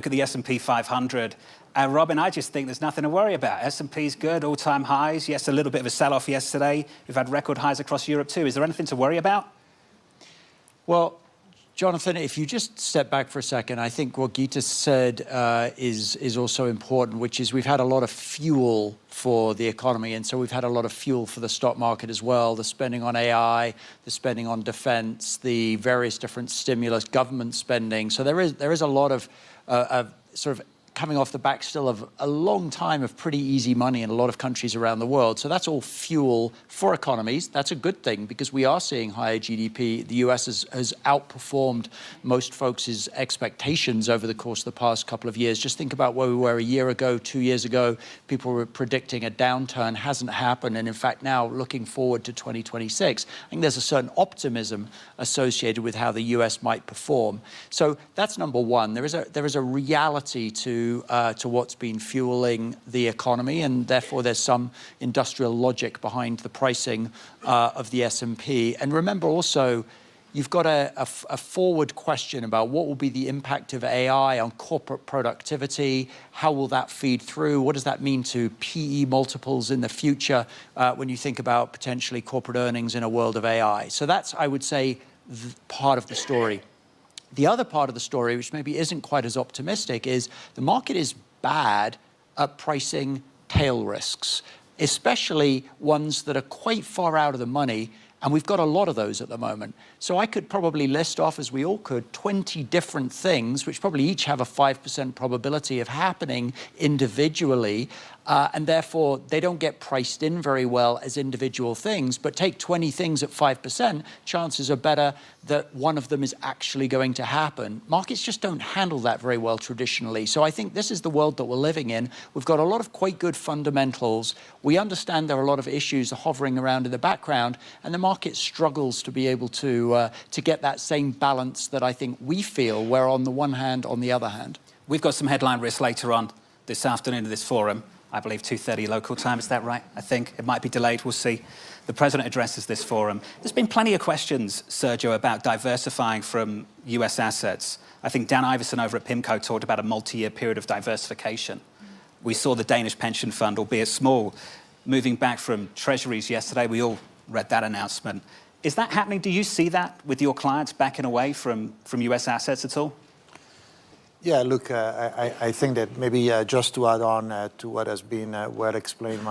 Look at the S&P 500. Robin, I just think there's nothing to worry about. S&P's good, all-time highs. Yes, a little bit of a sell-off yesterday. We've had record highs across Europe too. Is there anything to worry about? Well, Jonathan, if you just step back for a second, I think what Gita said is also important, which is we've had a lot of fuel for the economy, and so we've had a lot of fuel for the stock market as well. The spending on AI, the spending on defense, the various different stimulus, government spending. So there is a lot of sort of coming off the back still of a long time of pretty easy money in a lot of countries around the world. So that's all fuel for economies. That's a good thing because we are seeing higher GDP. The US has outperformed most folks' expectations over the course of the past couple of years. Just think about where we were a year ago, 2 years ago. People were predicting a downturn. Hasn't happened. And in fact, now looking forward to 2026, I think there's a certain optimism associated with how the US might perform. So that's number one. There is a reality to what's been fueling the economy, and therefore there's some industrial logic behind the pricing of the S&P. And remember also, you've got a forward question about what will be the impact of AI on corporate productivity, how will that feed through, what does that mean to PE multiples in the future when you think about potentially corporate earnings in a world of AI. So that's, I would say, part of the story. The other part of the story, which maybe isn't quite as optimistic, is the market is bad at pricing tail risks, especially ones that are quite far out of the money, and we've got a lot of those at the moment. So I could probably list off, as we all could, 20 different things, which probably each have a 5% probability of happening individually, and therefore they don't get priced in very well as individual things. But take 20 things at 5%, chances are better that one of them is actually going to happen. Markets just don't handle that very well traditionally. So I think this is the world that we're living in. We've got a lot of quite good fundamentals. We understand there are a lot of issues hovering around in the background, and the market struggles to be able to get that same balance that I think we feel, where on the one hand, on the other hand. We've got some headline risks later on this afternoon in this forum. I believe 2:30 local time, is that right? I think it might be delayed, we'll see. The President addresses this forum. There's been plenty of questions, Sergio, about diversifying from US assets. I think Dan Iverson over at PIMCO talked about a multi-year period of diversification. We saw the Danish pension fund, albeit small, moving back from treasuries yesterday. We all read that announcement. Is that happening? Do you see that with your clients backing away from US assets at all? Yeah, look, I think that maybe just to add on to what has been well explained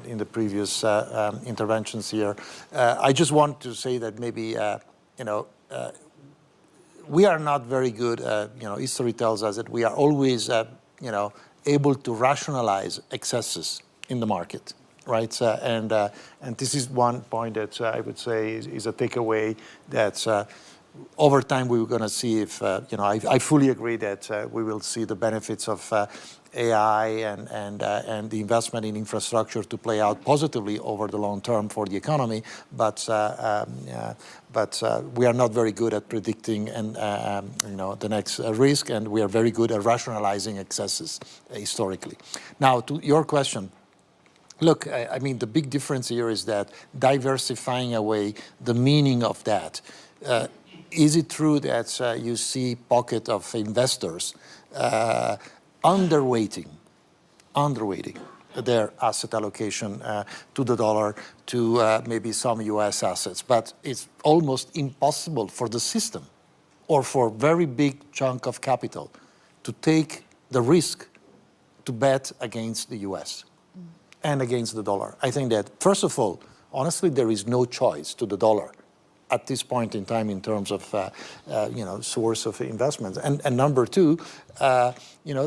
in the previous interventions here, I just want to say that maybe, we are not very good, history tells us that we are always, able to rationalize excesses in the market. Right, and this is one point that I would say is a takeaway that over time we were going to see if, I fully agree that we will see the benefits of AI and the investment in infrastructure to play out positively over the long term for the economy, but we are not very good at predicting the next risk, and we are very good at rationalizing excesses historically. Now, to your question. Look, I mean, the big difference here is that diversifying away, the meaning of that. Is it true that you see pocket of investors underweighting their asset allocation to the dollar, to maybe some US assets, but it's almost impossible for the system or for a very big chunk of capital to take the risk to bet against the US. And against the dollar. I think that, first of all, honestly, there is no choice to the dollar at this point in time in terms of, source of investments. And number two,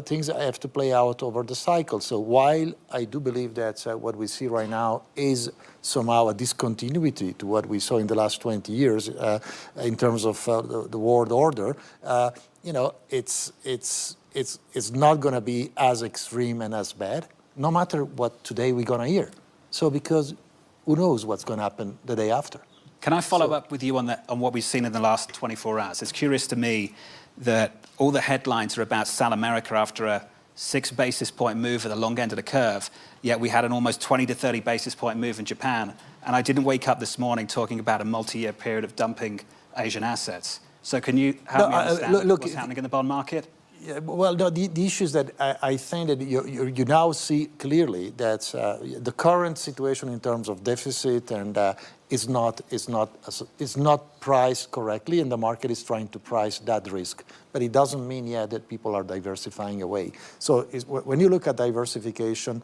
things have to play out over the cycle. So while I do believe that what we see right now is somehow a discontinuity to what we saw in the last 20 years in terms of the world order, it's not going to be as extreme and as bad, no matter what today we're going to hear. So because who knows what's going to happen the day after. Can I follow up with you on what we've seen in the last 24 hours? It's curious to me that all the headlines are about South America after a 6 basis point move at the long end of the curve, yet we had an almost 20 to 30 basis point move in Japan. And I didn't wake up this morning talking about a multi-year period of dumping Asian assets. So can you help me understand what's happening in the bond market? Yeah, well, no, the issue is that I think that you now see clearly that the current situation in terms of deficit and is not priced correctly, and the market is trying to price that risk. But it doesn't mean yet that people are diversifying away. So when you look at diversification,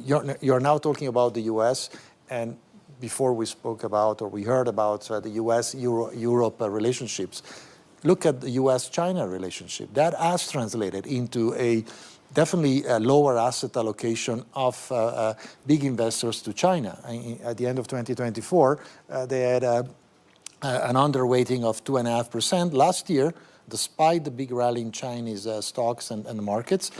you're now talking about the U.S. and before we spoke about or we heard about the U.S.-Europe relationships. Look at the U.S.-China relationship. That has translated into definitely a lower asset allocation of big investors to China. At the end of 2024, they had an underweighting of 2.5%. Last year, despite the big rally in Chinese stocks and the markets,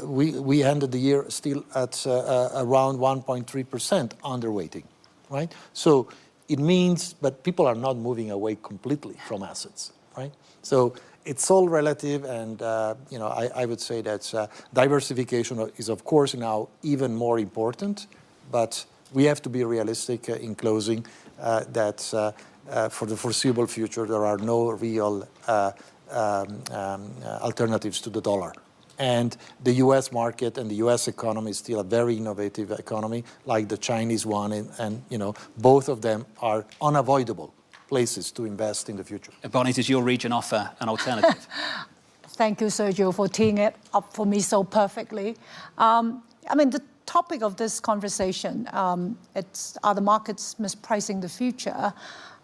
we ended the year still at around 1.3% underweighting, right? So it means, but people are not moving away completely from assets. Right? So it's all relative, and I would say that diversification is, of course, now even more important. But we have to be realistic in closing that for the foreseeable future there are no real alternatives to the dollar. And the U.S. market and the U.S. economy is still a very innovative economy, like the Chinese one, and both of them are unavoidable places to invest in the future. Bonnie, does your region offer an alternative? Thank you, Sergio, for teeing it up for me so perfectly. The topic of this conversation, are the markets mispricing the future?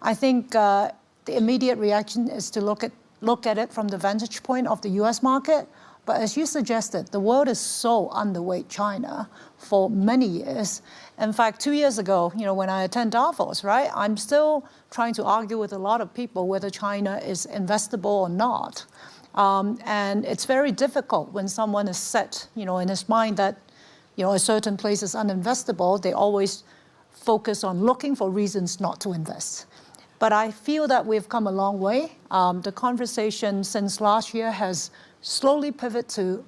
I think the immediate reaction is to look at it from the vantage point of the U.S. market. But as you suggested, the world is so underweight China for many years. In fact, 2 years ago, when I attend Davos, right, I'm still trying to argue with a lot of people whether China is investable or not. And it's very difficult when someone is set, in his mind that, a certain place is uninvestable. They always focus on looking for reasons not to invest. But I feel that we've come a long way. The conversation since last year has slowly pivoted to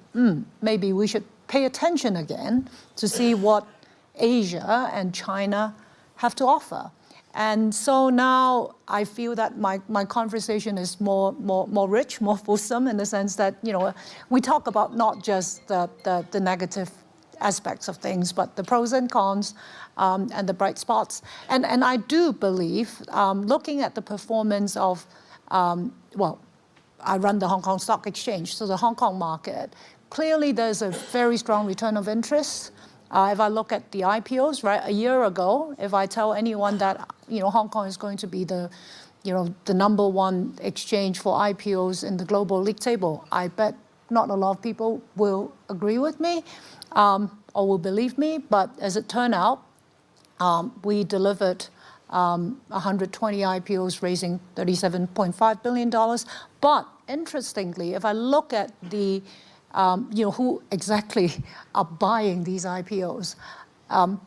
maybe we should pay attention again to see what Asia and China have to offer. And so now I feel that my conversation is more rich, more fulsome, in the sense that we talk about not just the negative aspects of things, but the pros and cons and the bright spots. And I do believe, looking at the performance of, I run the Hong Kong Stock Exchange, so the Hong Kong market, clearly there's a very strong return of interest. If I look at the IPOs, right, a year ago, if I tell anyone that Hong Kong is going to be the #1 exchange for IPOs in the global league table, I bet not a lot of people will agree with me or will believe me. But as it turned out, we delivered 120 IPOs, raising $37.5 billion. But interestingly, if I look at the who exactly are buying these IPOs,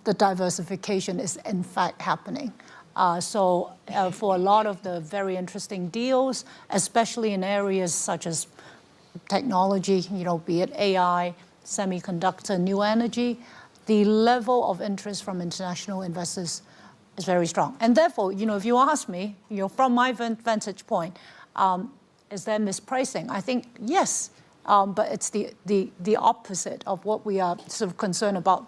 the diversification is in fact happening. So for a lot of the very interesting deals, especially in areas such as technology, be it AI, semiconductor, new energy, the level of interest from international investors is very strong. And therefore, if you ask me, from my vantage point, is there mispricing? I think yes, but it's the opposite of what we are sort of concerned about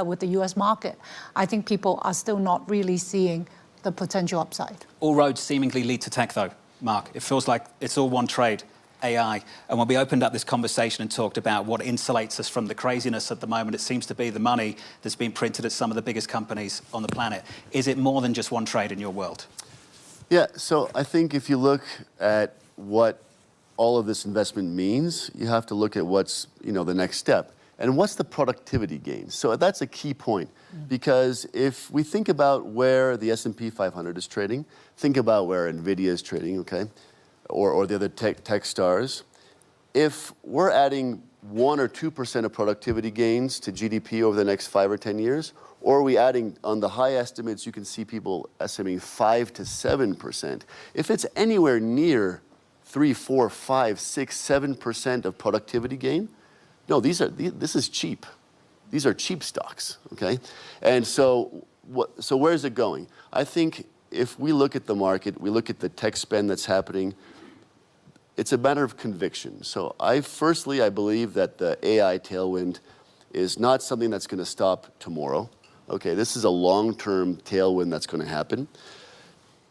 with the U.S. market. I think people are still not really seeing the potential upside. All roads seemingly lead to tech, though, Mark. It feels like it's all one trade, AI. And when we opened up this conversation and talked about what insulates us from the craziness at the moment, it seems to be the money that's been printed at some of the biggest companies on the planet. Is it more than just one trade in your world? Yeah, so I think if you look at what all of this investment means, you have to look at what's the next step. And what's the productivity gain? So that's a key point. Because if we think about where the S&P 500 is trading, think about where NVIDIA is trading, okay? Or the other tech stars. If we're adding 1 or 2% of productivity gains to GDP over the next 5 or 10 years, or are we adding, on the high estimates, you can see people estimating 5 to 7%. If it's anywhere near 3, 4, 5, 6, 7% of productivity gain, no, this is cheap. These are cheap stocks, okay? And so where is it going? I think if we look at the market, we look at the tech spend that's happening, it's a matter of conviction. So I believe that the AI tailwind is not something that's going to stop tomorrow. Okay, this is a long-term tailwind that's going to happen.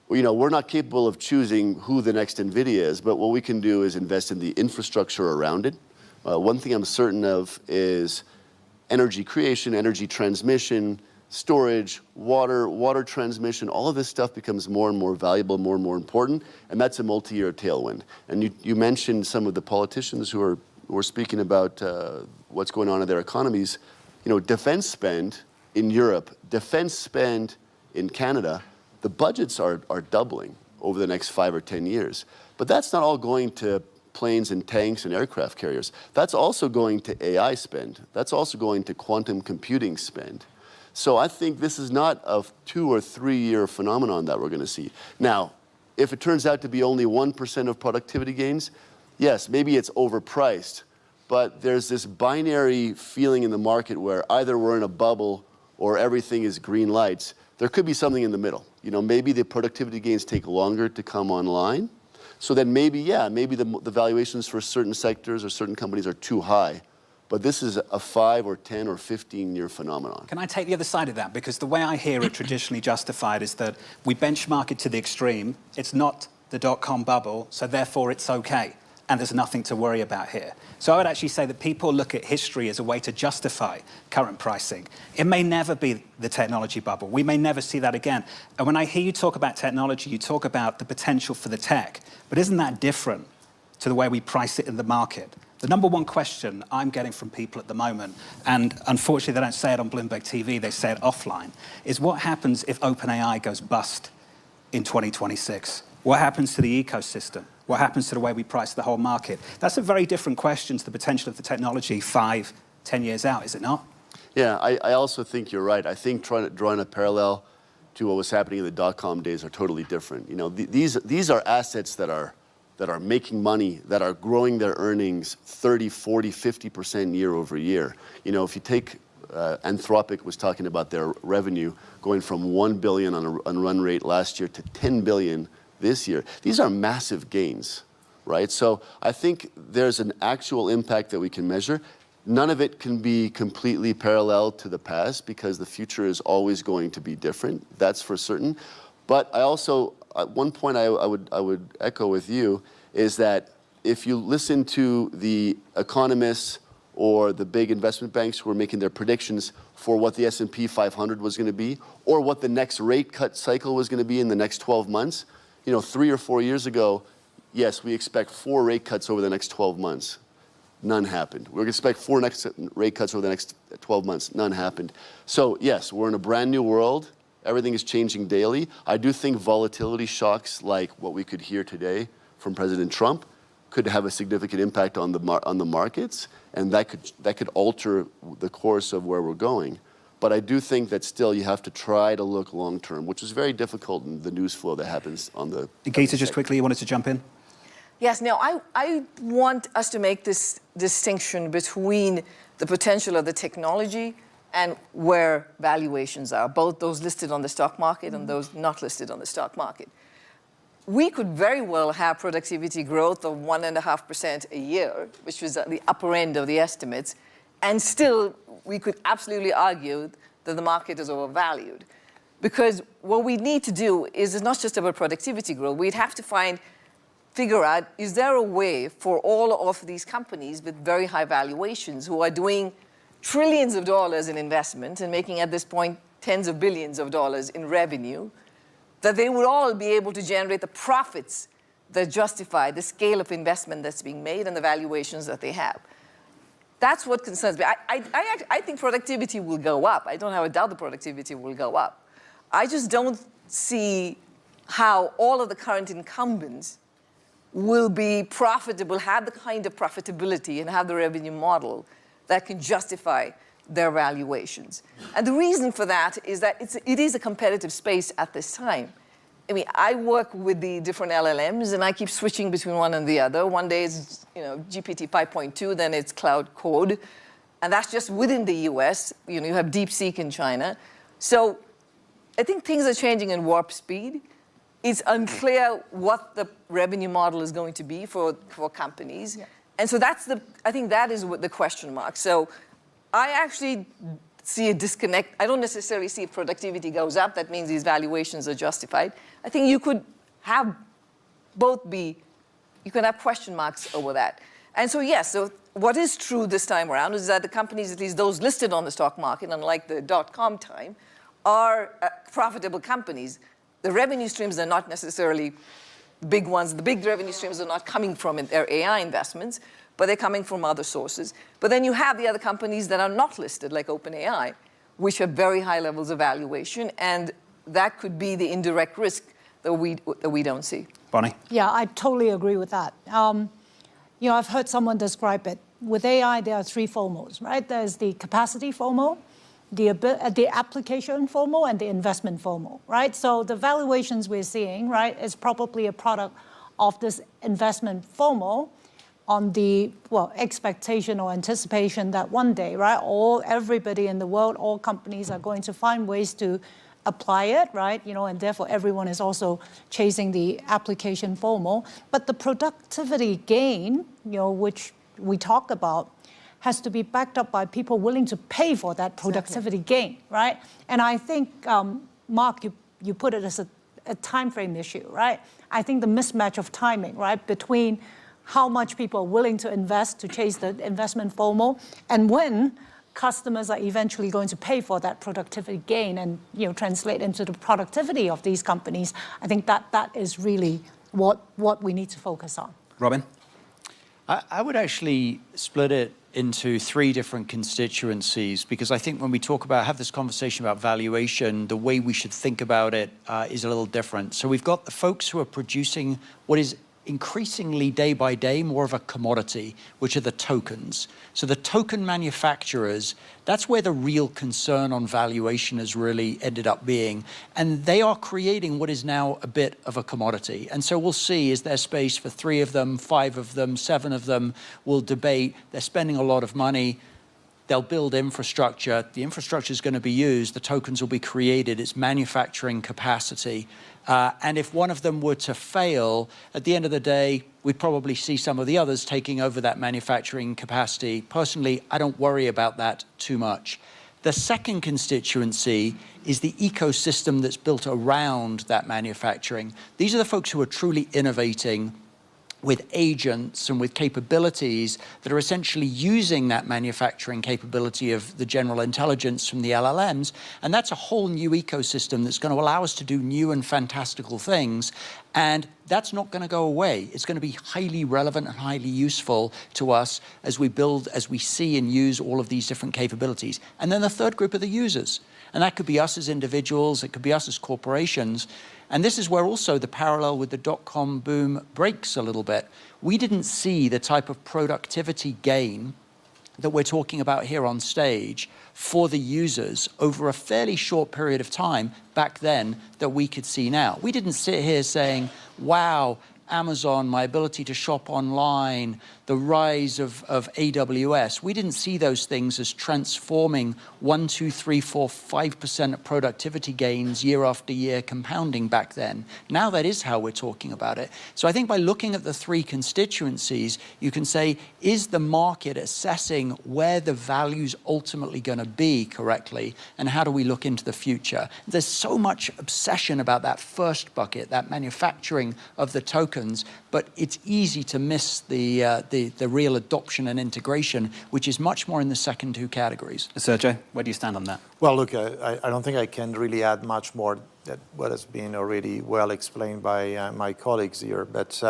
We're not capable of choosing who the next NVIDIA is, but what we can do is invest in the infrastructure around it. One thing I'm certain of is energy creation, energy transmission, storage, water transmission, all of this stuff becomes more and more valuable, more and more important, and that's a multi-year tailwind. And you mentioned some of the politicians who are speaking about what's going on in their economies. Defense spend in Europe, defense spend in Canada, the budgets are doubling over the next 5 or 10 years. But that's not all going to planes and tanks and aircraft carriers. That's also going to AI spend. That's also going to quantum computing spend. So I think this is not a 2 or 3 year phenomenon that we're going to see. Now, if it turns out to be only 1% of productivity gains, yes, maybe it's overpriced, but there's this binary feeling in the market where either we're in a bubble or everything is green lights. There could be something in the middle. Maybe the productivity gains take longer to come online. So then maybe the valuations for certain sectors or certain companies are too high. But this is a 5 or 10 or 15-year phenomenon. Can I take the other side of that? Because the way I hear it traditionally justified is that we benchmark it to the extreme. It's not the dot-com bubble, so therefore it's okay. And there's nothing to worry about here. So I would actually say that people look at history as a way to justify current pricing. It may never be the technology bubble. We may never see that again. And when I hear you talk about technology, you talk about the potential for the tech. But isn't that different to the way we price it in the market? The number one question I'm getting from people at the moment, and unfortunately they don't say it on Bloomberg TV, they say it offline, is what happens if OpenAI goes bust in 2026? What happens to the ecosystem? What happens to the way we price the whole market? That's a very different question to the potential of the technology 5, 10 years out, is it not? Yeah, I also think you're right. I think drawing a parallel to what was happening in the dot-com days are totally different. These are assets that are making money, that are growing their earnings 30, 40, 50% year over year. If you take Anthropic was talking about their revenue going from $1 billion on run rate last year to $10 billion this year. These are massive gains, right? So I think there's an actual impact that we can measure. None of it can be completely parallel to the past because the future is always going to be different. That's for certain. But I also, one point I would echo with you is that if you listen to the economists or the big investment banks who are making their predictions for what the S&P 500 was going to be, or what the next rate cut cycle was going to be in the next 12 months, 3 or 4 years ago, yes, we expect 4 rate cuts over the next 12 months. None happened. We're going to expect 4 next rate cuts over the next 12 months. None happened. So yes, we're in a brand new world. Everything is changing daily. I do think volatility shocks like what we could hear today from President Trump could have a significant impact on the markets, and that could alter the course of where we're going. But I do think that still you have to try to look long term, which is very difficult in the news flow that happens on the... Gita, just quickly, you wanted to jump in? Yes, now I want us to make this distinction between the potential of the technology and where valuations are, both those listed on the stock market and those not listed on the stock market. We could very well have productivity growth of 1.5% a year, which was at the upper end of the estimates, and still we could absolutely argue that the market is overvalued. Because what we need to do is it's not just about productivity growth. We'd have to figure out, is there a way for all of these companies with very high valuations who are doing trillions of dollars in investment and making at this point tens of billions of dollars in revenue, that they would all be able to generate the profits that justify the scale of investment that's being made and the valuations that they have. That's what concerns me. I think productivity will go up. I don't have a doubt the productivity will go up. I just don't see how all of the current incumbents will be profitable, have the kind of profitability and have the revenue model that can justify their valuations. And the reason for that is that it is a competitive space at this time. I mean, I work with the different LLMs, and I keep switching between one and the other. One day it's GPT 5.2, then it's Cloud Code, and that's just within the US. You have DeepSeek in China. So I think things are changing in warp speed. it's unclear what the revenue model is going to be for companies. Yeah. And so I think that is what the question mark. So I actually see a disconnect. I don't necessarily see if productivity goes up, that means these valuations are justified. I think you could have both be, you can have question marks over that. And so yes, so what is true this time around is that the companies, at least those listed on the stock market, unlike the .com time, are profitable companies. The revenue streams are not necessarily big ones. The big revenue streams are not coming from their AI investments, but they're coming from other sources. But then you have the other companies that are not listed, like OpenAI, which have very high levels of valuation, and that could be the indirect risk that we don't see. Bonnie? Yeah, I totally agree with that. You know, I've heard someone describe it. With AI, there are three FOMOs, right? There's the capacity FOMO, the application FOMO, and the investment FOMO, right? So the valuations we're seeing, right, is probably a product of this investment FOMO on the, well, expectation or anticipation that one day, right, everybody in the world, all companies are going to find ways to apply it, right? You know, and therefore everyone is also chasing the application FOMO. But the productivity gain, you know, which we talk about, has to be backed up by people willing to pay for that productivity gain, right? And I think, Mark, you put it as a time frame issue, right? I think the mismatch of timing, right, between how much people are willing to invest to chase the investment FOMO and when customers are eventually going to pay for that productivity gain and, you know, translate into the productivity of these companies. I think that is really what we need to focus on. Robin? I would actually split it into three different constituencies, because I think when we have this conversation about valuation, the way we should think about it is a little different. So we've got the folks who are producing what is increasingly day by day more of a commodity, which are the tokens. So the token manufacturers, that's where the real concern on valuation has really ended up being. And they are creating what is now a bit of a commodity. And so we'll see, is there space for 3 of them, 5 of them, 7 of them? We'll debate. They're spending a lot of money. They'll build infrastructure. The infrastructure is going to be used. The tokens will be created. It's manufacturing capacity. And if one of them were to fail, at the end of the day, we'd probably see some of the others taking over that manufacturing capacity. Personally, I don't worry about that too much. The second constituency is the ecosystem that's built around that manufacturing. These are the folks who are truly innovating with agents and with capabilities that are essentially using that manufacturing capability of the general intelligence from the LLMs. And that's a whole new ecosystem that's going to allow us to do new and fantastical things. And that's not going to go away. It's going to be highly relevant and highly useful to us as we build, as we see and use all of these different capabilities. And then the third group are the users. And that could be us as individuals, it could be us as corporations. And this is where also the parallel with the dot-com boom breaks a little bit. We didn't see the type of productivity gain that we're talking about here on stage for the users over a fairly short period of time back then that we could see now. We didn't sit here saying, wow, Amazon, my ability to shop online, the rise of AWS. We didn't see those things as transforming 1, 2, 3, 4, 5% productivity gains year after year compounding back then. Now that is how we're talking about it. So I think by looking at the three constituencies, you can say, is the market assessing where the value's ultimately going to be correctly, and how do we look into the future? There's so much obsession about that first bucket, that manufacturing of the tokens, but it's easy to miss the real adoption and integration, which is much more in the second two categories. Sergio, where do you stand on that? Well, look, I don't think I can really add much more than what has been already well explained by my colleagues here. But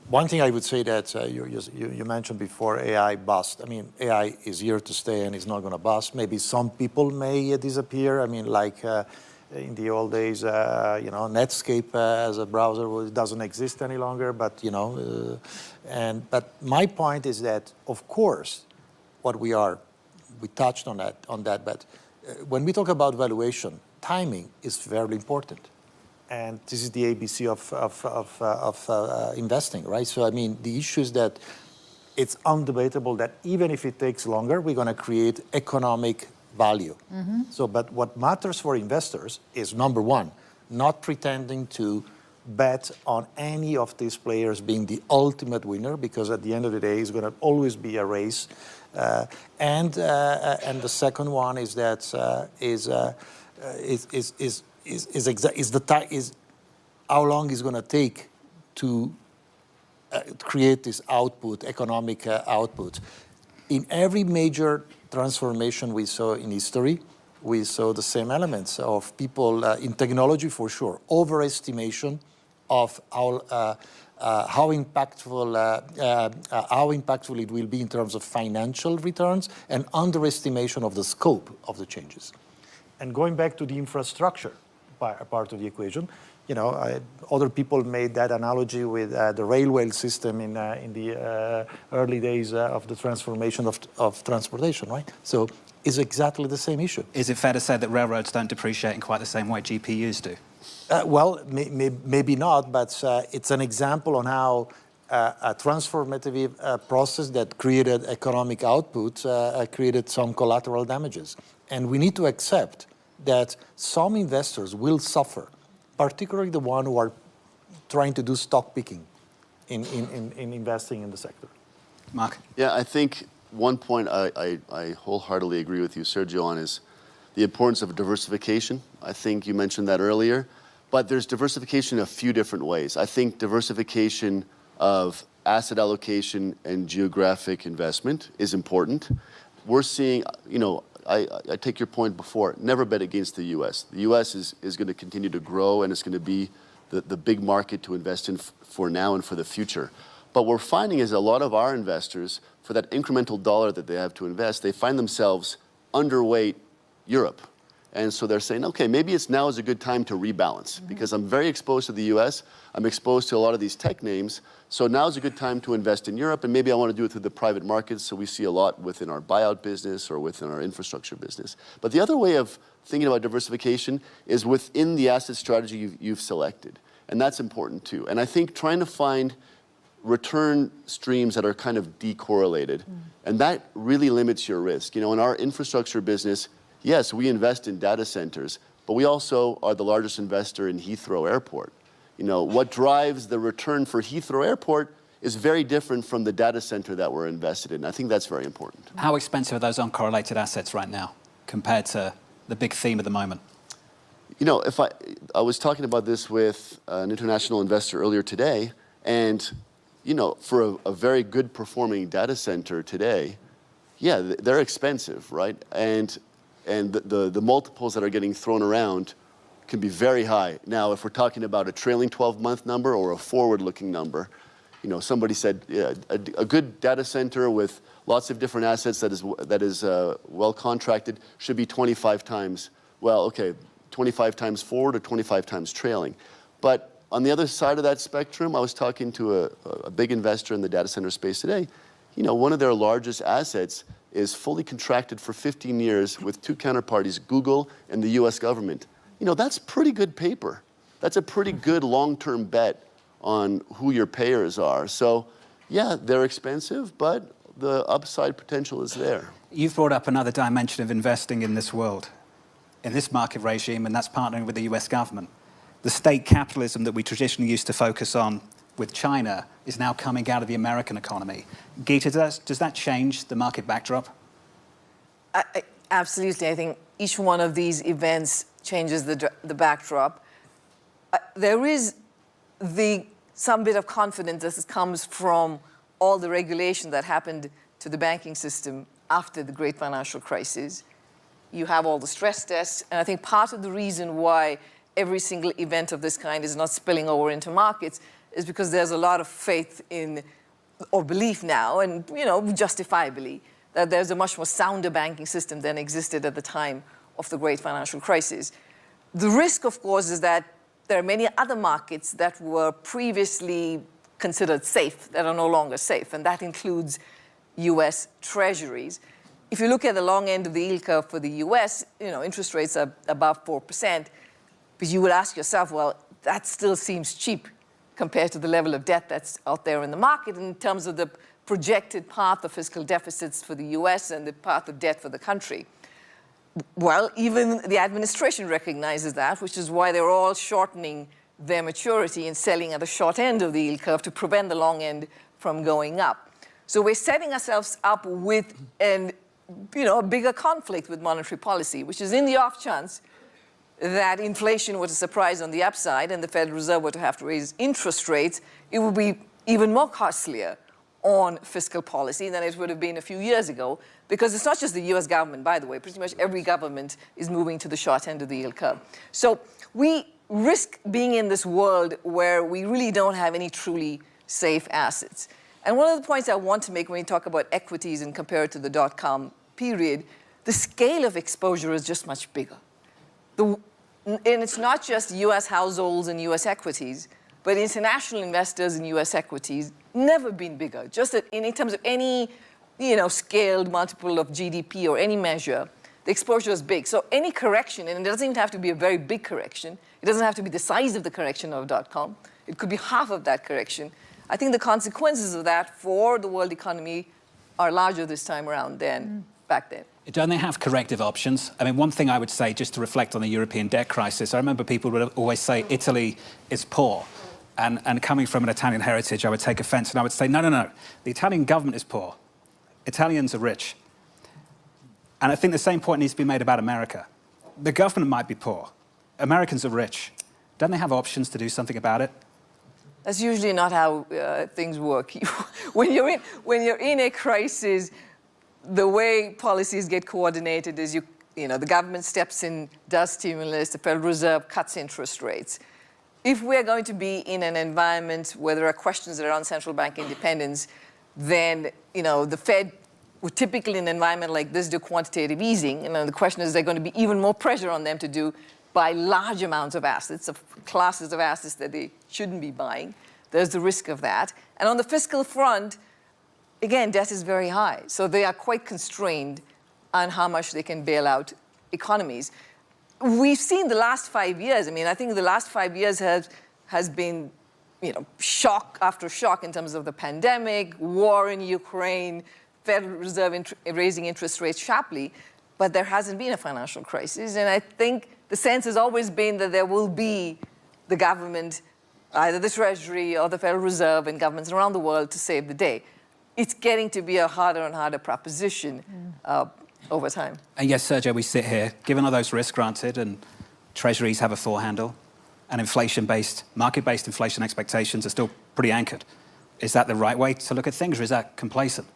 one thing I would say that you mentioned before, AI bust. I mean, AI is here to stay and it's not going to bust. Maybe some people may disappear. I mean, like in the old days, you know, Netscape as a browser doesn't exist any longer. But you know, but my point is that, of course, we touched on that. But when we talk about valuation, timing is very important. And this is the ABC of investing, right? So, I mean, the issue is that it's undebatable that even if it takes longer, we're going to create economic value. Mm-hmm. So, but what matters for investors is, number one, not pretending to bet on any of these players being the ultimate winner, because at the end of the day, it's going to always be a race. And the second one is that how long it's going to take to create this output, economic output. In every major transformation we saw in history, we saw the same elements of people in technology, for sure, overestimation of how impactful it will be in terms of financial returns, and underestimation of the scope of the changes. And going back to the infrastructure part of the equation, you know, other people made that analogy with the railway system in the early days of the transformation of transportation, right? So it's exactly the same issue. Is it fair to say that railroads don't depreciate in quite the same way GPUs do? Well, maybe not, but it's an example on how a transformative process that created economic output created some collateral damages. And we need to accept that some investors will suffer, particularly the ones who are trying to do stock picking in investing in the sector. Mark? Yeah, I think one point I wholeheartedly agree with you, Sergio, on is the importance of diversification. I think you mentioned that earlier. But there's diversification in a few different ways. I think diversification of asset allocation and geographic investment is important. We're seeing, you know, I take your point before, never bet against the U.S. The U.S. is going to continue to grow, and it's going to be the big market to invest in for now and for the future. But what we're finding is a lot of our investors, for that incremental dollar that they have to invest, they find themselves underweight Europe. And so they're saying, okay, maybe now is a good time to rebalance, because I'm very exposed to the US, I'm exposed to a lot of these tech names, so now is a good time to invest in Europe, and maybe I want to do it through the private markets, so we see a lot within our buyout business or within our infrastructure business. But the other way of thinking about diversification is within the asset strategy you've selected, and that's important too. And I think trying to find return streams that are kind of decorrelated, and that really limits your risk. You know, in our infrastructure business, yes, we invest in data centers, but we also are the largest investor in Heathrow Airport. You know, what drives the return for Heathrow Airport is very different from the data center that we're invested in. I think that's very important. How expensive are those uncorrelated assets right now compared to the big theme at the moment? You know, if I was talking about this with an international investor earlier today, and, you know, for a very good performing data center today, yeah, they're expensive, right? And the multiples that are getting thrown around can be very high. Now, if we're talking about a trailing 12-month number or a forward-looking number, you know, somebody said a good data center with lots of different assets that is well contracted should be 25 times. Well, okay, 25 times forward or 25 times trailing. But on the other side of that spectrum, I was talking to a big investor in the data center space today. You know, one of their largest assets is fully contracted for 15 years with two counterparties, Google and the US government. You know, that's pretty good paper. That's a pretty good long-term bet on who your payers are. So, yeah, they're expensive, but the upside potential is there. You've brought up another dimension of investing in this world, in this market regime, and that's partnering with the US government. The state capitalism that we traditionally used to focus on with China is now coming out of the American economy. Gita, does that change the market backdrop? Absolutely. I think each one of these events changes the backdrop. There is some bit of confidence that comes from all the regulation that happened to the banking system after the great financial crisis. You have all the stress tests, and I think part of the reason why every single event of this kind is not spilling over into markets is because there's a lot of faith in, or belief now, and, you know, justifiably, that there's a much more sounder banking system than existed at the time of the great financial crisis. The risk, of course, is that there are many other markets that were previously considered safe that are no longer safe, and that includes US Treasuries. If you look at the long end of the yield curve for the US, you know, interest rates are above 4%, but you would ask yourself, well, that still seems cheap compared to the level of debt that's out there in the market in terms of the projected path of fiscal deficits for the US and the path of debt for the country. well, even the administration recognizes that, which is why they're all shortening their maturity and selling at the short end of the yield curve to prevent the long end from going up. So we're setting ourselves up with a bigger conflict with monetary policy, which is in the off chance that inflation were to surprise on the upside and the Federal Reserve were to have to raise interest rates, it would be even more costlier on fiscal policy than it would have been a few years ago, because it's not just the US government, by the way, pretty much every government is moving to the short end of the yield curve. So we risk being in this world where we really don't have any truly safe assets. And one of the points I want to make when we talk about equities and compare it to the dot-com period, the scale of exposure is just much bigger. And it's not just US households and US equities, but international investors in US equities never been bigger. Just in terms of any scaled multiple of GDP or any measure, the exposure is big. So any correction, and it doesn't even have to be a very big correction, it doesn't have to be the size of the correction of dot-com, it could be half of that correction. I think the consequences of that for the world economy are larger this time around than back then. Don't they have corrective options? I mean, one thing I would say, just to reflect on the European debt crisis, I remember people would always say Italy is poor. And coming from an Italian heritage, I would take offense and I would say, no, the Italian government is poor. Italians are rich. And I think the same point needs to be made about America. The government might be poor. Americans are rich. Don't they have options to do something about it? That's usually not how things work. when you're in a crisis, the way policies get coordinated is the government steps in, does stimulus, the Federal Reserve cuts interest rates. If we're going to be in an environment where there are questions around central bank independence, then the Fed would typically in an environment like this do quantitative easing. The question is, there's going to be even more pressure on them to do buy large amounts of assets, of classes of assets that they shouldn't be buying. There's the risk of that. And on the fiscal front, again, debt is very high. So they are quite constrained on how much they can bail out economies. We've seen the last 5 years. I mean, I think the last 5 years has been, shock after shock in terms of the pandemic, war in Ukraine, Federal Reserve raising interest rates sharply, but there hasn't been a financial crisis. And I think the sense has always been that there will be the government, either the Treasury or the Federal Reserve and governments around the world to save the day. It's getting to be a harder and harder proposition over time. And yes, Sergio, we sit here, given all those risks granted, and treasuries have a four handle, and inflation-based, market-based inflation expectations are still pretty anchored. Is that the right way to look at things, or is that complacent?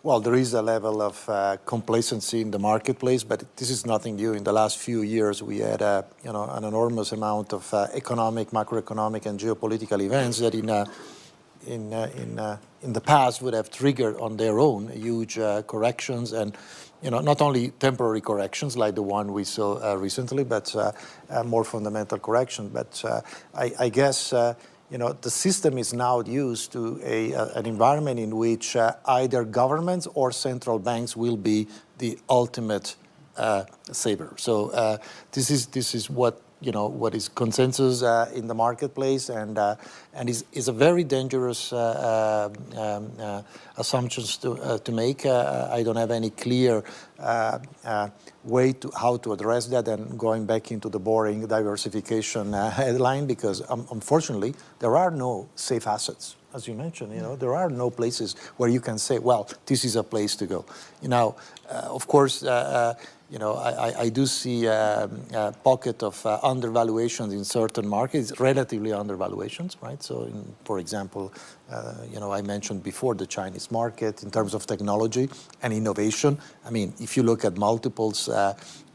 Well, there is a level of complacency in the marketplace, but this is nothing new. In the last few years, we had an enormous amount of economic, macroeconomic, and geopolitical events that in the past would have triggered on their own huge corrections, and not only temporary corrections like the one we saw recently, but more fundamental correction. But I guess the system is now used to an environment in which either governments or central banks will be the ultimate saver. So this is what is consensus in the marketplace, and is a very dangerous assumptions to make. I don't have any clear way to how to address that, and going back into the boring diversification headline, because unfortunately there are no safe assets. As you mentioned, there are no places where you can say, well, this is a place to go. Of course, I do see a pocket of undervaluations in certain markets, relatively undervaluations, right? So, for example, I mentioned before the Chinese market in terms of technology and innovation. I mean, if you look at multiples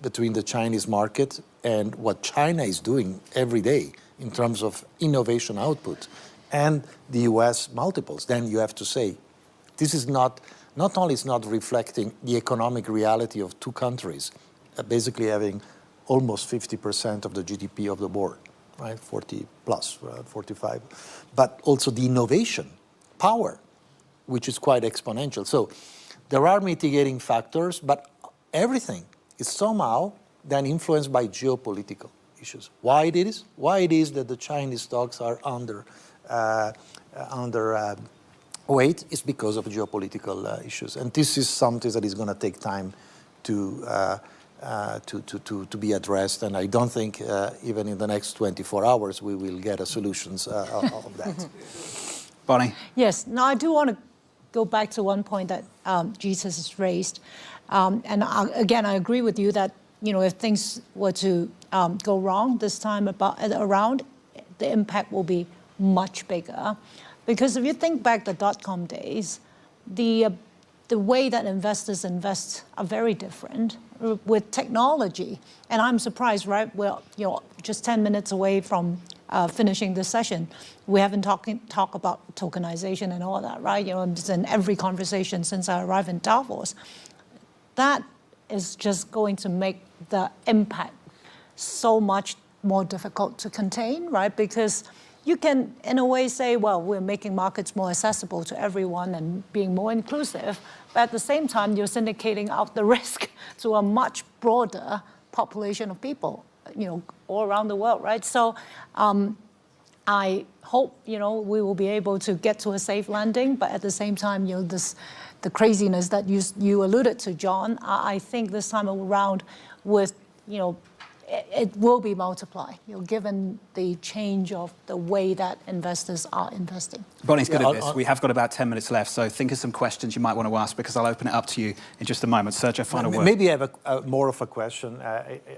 between the Chinese market and what China is doing every day in terms of innovation output, and the US multiples, then you have to say, this is not only is not reflecting the economic reality of two countries, basically having almost 50% of the GDP of the board, right? 40 plus, 45, but also the innovation power, which is quite exponential. So there are mitigating factors, but everything is somehow then influenced by geopolitical issues. Why it is that the Chinese stocks are under weight is because of geopolitical issues, and this is something that is going to take time to to be addressed. And I don't think even in the next 24 hours we will get a solutions of that. Bonnie? Yes. Now, I do want to go back to one point that Jesus has raised. And again, I agree with you that, if things were to go wrong this time around, the impact will be much bigger. Because if you think back the dot-com days, the way that investors invest are very different with technology. And I'm surprised, right? We're just 10 minutes away from finishing this session. We haven't talked about tokenization and all that, right? It's in every conversation since I arrived in Davos. That is just going to make the impact so much more difficult to contain, right? Because you can, in a way, say, well, we're making markets more accessible to everyone and being more inclusive. But at the same time, you're syndicating out the risk to a much broader population of people, all around the world, right? So I hope, we will be able to get to a safe landing. But at the same time, the craziness that you alluded to, John, I think this time around with, it will be multiplied, given the change of the way that investors are investing. Bonnie's good at this. We have got about 10 minutes left, so think of some questions you might want to ask, because I'll open it up to you in just a moment. Sergio, final word. Maybe I have more of a question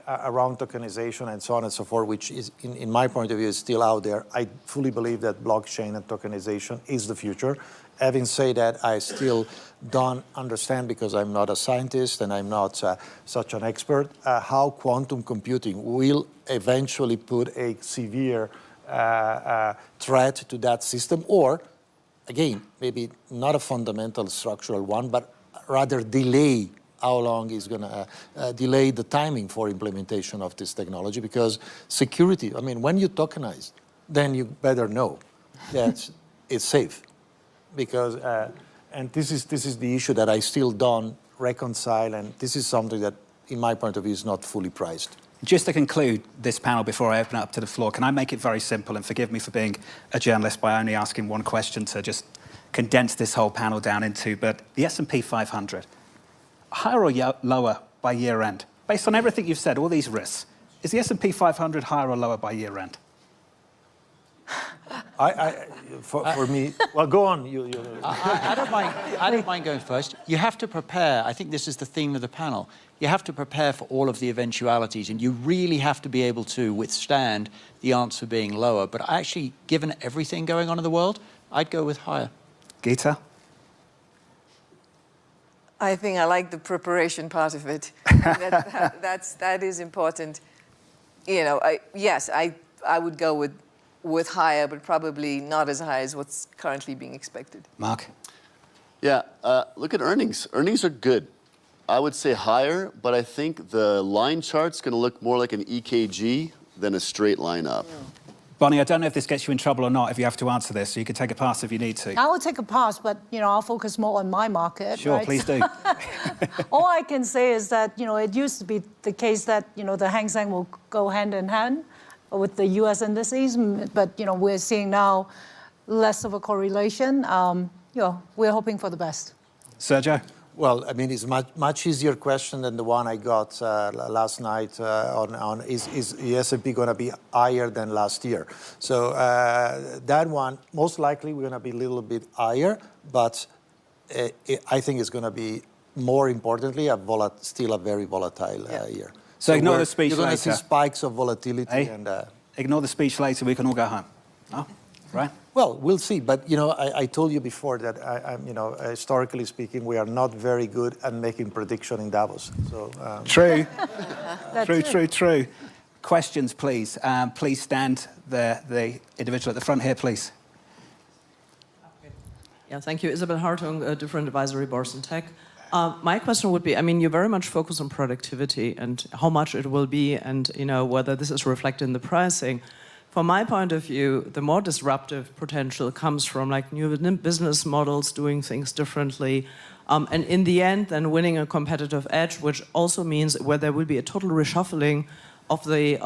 around tokenization and so on and so forth, which is, in my point of view, is still out there. I fully believe that blockchain and tokenization is the future. Having said that, I still don't understand, because I'm not a scientist and I'm not such an expert, how quantum computing will eventually put a severe threat to that system, or, again, maybe not a fundamental structural one, but rather delay how long is going to delay the timing for implementation of this technology. Because security, when you tokenize, then you better know that it's safe. Because, and this is the issue that I still don't reconcile, and this is something that, in my point of view, is not fully priced. Just to conclude this panel before I open it up to the floor, can I make it very simple, and forgive me for being a journalist by only asking one question to just condense this whole panel down into, but the S&P 500, higher or lower by year end? Based on everything you've said, all these risks, is the S&P 500 higher or lower by year end? For me, well, go on. I don't mind going first. You have to prepare. I think this is the theme of the panel. You have to prepare for all of the eventualities, and you really have to be able to withstand the answer being lower. But actually, given everything going on in the world, I'd go with higher. Gita? I think I like the preparation part of it. That is important. Yes, I would go with higher, but probably not as high as what's currently being expected. Mark? Yeah, look at earnings. Earnings are good. I would say higher, but I think the line chart's going to look more like an EKG than a straight line up. Bonnie, I don't know if this gets you in trouble or not if you have to answer this, so you can take a pass if you need to. I will take a pass, but I'll focus more on my market. Sure, right? please do. All I can say is that it used to be the case that the Hang Seng will go hand in hand with the U.S. indices, but we're seeing now less of a correlation. We're hoping for the best. Sergio? Well, it's much easier question than the one I got last night on is the S&P going to be higher than last year? So that one, most likely we're going to be a little bit higher, but I think it's going to be, more importantly, still a very volatile year. So ignore the speech later. You're going to see spikes of volatility. Hey, and ignore the speech later, we can all go home. Oh, right? Well, we'll see. But, I told you before that, historically speaking, we are not very good at making prediction in Davos. So, True. True. Questions, please. Please stand, the individual at the front here, please. Yeah, thank you. Isabel Hartung, Different Advisory Boards and Tech. My question would be, you very much focus on productivity and how much it will be and, whether this is reflected in the pricing. From my point of view, the more disruptive potential comes from new business models, doing things differently, and in the end, then winning a competitive edge, which also means where there will be a total reshuffling of the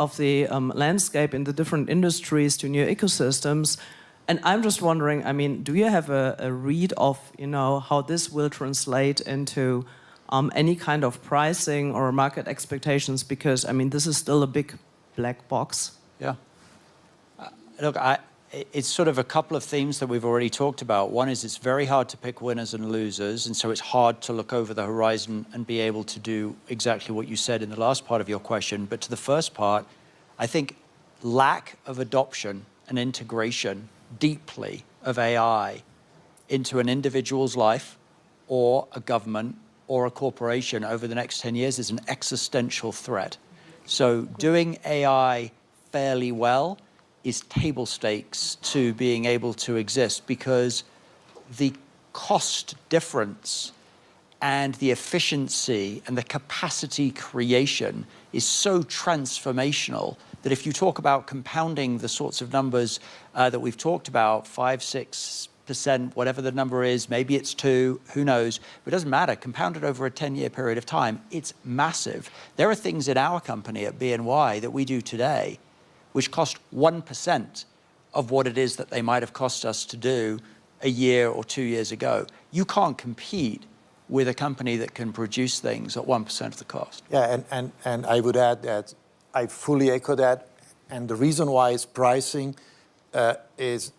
landscape in the different industries to new ecosystems. And I'm just wondering, do you have a read of, how this will translate into any kind of pricing or market expectations? Because, I mean, this is still a big black box. Yeah. Look, it's sort of a couple of themes that we've already talked about. One is it's very hard to pick winners and losers, and so it's hard to look over the horizon and be able to do exactly what you said in the last part of your question. But to the first part, I think lack of adoption and integration deeply of AI into an individual's life or a government or a corporation over the next 10 years is an existential threat. So doing AI fairly well is table stakes to being able to exist, because the cost difference and the efficiency and the capacity creation is so transformational that if you talk about compounding the sorts of numbers that we've talked about, 5-6%, whatever the number is, maybe it's 2, who knows, but it doesn't matter. Compounded over a 10-year period of time, it's massive. There are things in our company at BNY that we do today which cost 1% of what it is that they might have cost us to do a year or 2 years ago. You can't compete with a company that can produce things at 1% of the cost. Yeah, and I would add that I fully echo that. And the reason why is pricing is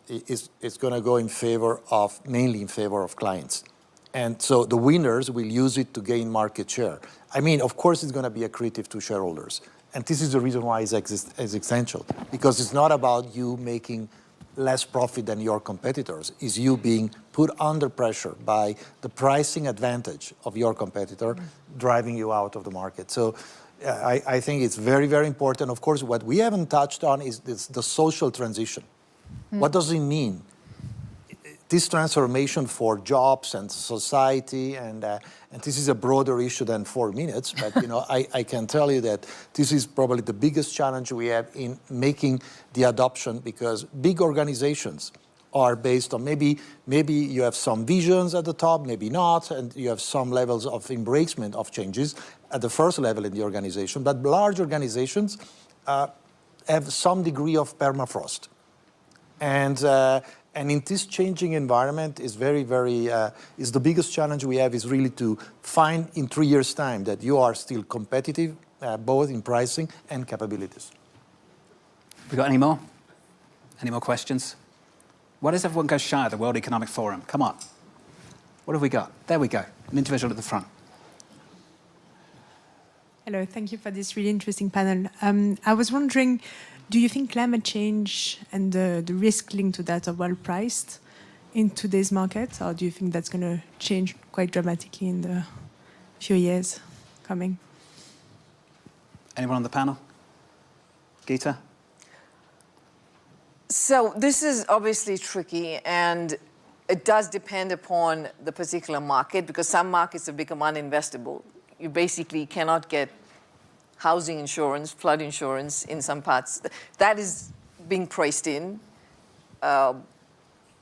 going to go in favor of, mainly in favor of clients. And so the winners will use it to gain market share. I mean, of course, it's going to be accretive to shareholders. And this is the reason why it's essential, because it's not about you making less profit than your competitors. It's you being put under pressure by the pricing advantage of your competitor driving you out of the market. So I think it's very, very important. Of course, what we haven't touched on is the social transition. What does it mean? This transformation for jobs and society, and this is a broader issue than 4 minutes, but I can tell you that this is probably the biggest challenge we have in making the adoption, because big organizations are based on maybe you have some visions at the top, maybe not, and you have some levels of embracement of changes at the first level in the organization, but large organizations have some degree of permafrost. And in this changing environment is is the biggest challenge we have, is really to find in 3 years' time that you are still competitive, both in pricing and capabilities. We got any more? Any more questions? Why does everyone go shy at the World Economic Forum? Come on. What have we got? There we go. An individual at the front. Hello, thank you for this really interesting panel. I was wondering, do you think climate change and the risk linked to that are well priced in today's market, or do you think that's going to change quite dramatically in the few years coming? Anyone on the panel? Gita? So this is obviously tricky, and it does depend upon the particular market, because some markets have become uninvestable. You basically cannot get housing insurance, flood insurance in some parts. That is being priced in.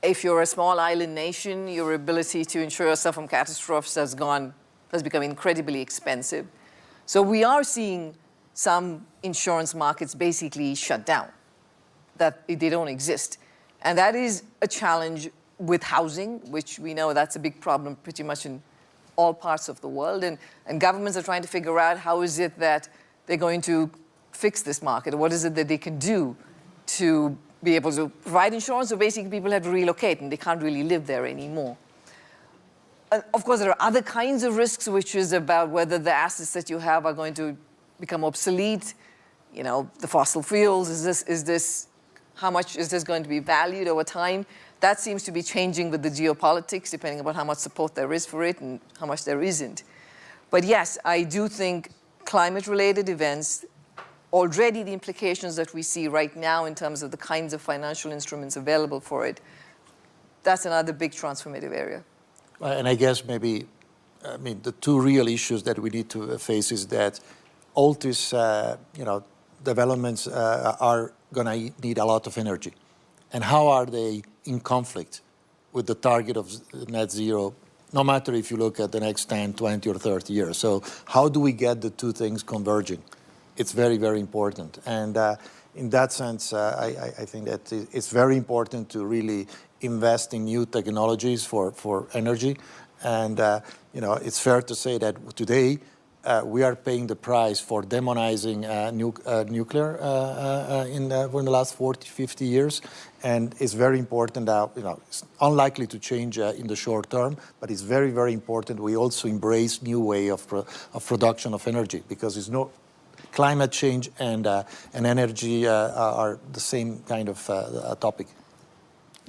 If you're a small island nation, your ability to insure yourself from catastrophes has become incredibly expensive. So we are seeing some insurance markets basically shut down, that they don't exist. And that is a challenge with housing, which we know that's a big problem pretty much in all parts of the world. And governments are trying to figure out how is it that they're going to fix this market, or what is it that they can do to be able to provide insurance. So basically people have to relocate and they can't really live there anymore. Of course, there are other kinds of risks, which is about whether the assets that you have are going to become obsolete. The fossil fuels, how much is this going to be valued over time? That seems to be changing with the geopolitics, depending on how much support there is for it and how much there isn't. But yes, I do think climate-related events, already the implications that we see right now in terms of the kinds of financial instruments available for it, that's another big transformative area. And I guess maybe, the two real issues that we need to face is that all these, developments are going to need a lot of energy. And how are they in conflict with the target of net zero, no matter if you look at the next 10, 20, or 30 years. So how do we get the two things converging? It's very, very important. And in that sense, I think that it's very important to really invest in new technologies for energy. And it's fair to say that today we are paying the price for demonizing nuclear in the last 40, 50 years. And it's very important that, it's unlikely to change in the short term, but it's very, very important we also embrace new way of production of energy, because it's no climate change and energy are the same kind of topic.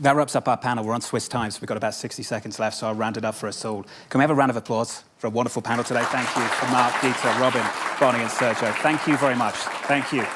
That wraps up our panel. We're on Swiss time, so we've got about 60 seconds left, so I'll round it up for us all. Can we have a round of applause for a wonderful panel today? Thank you for Mark, Gita, Robin, Bonnie and Sergio. Thank you very much. Thank you.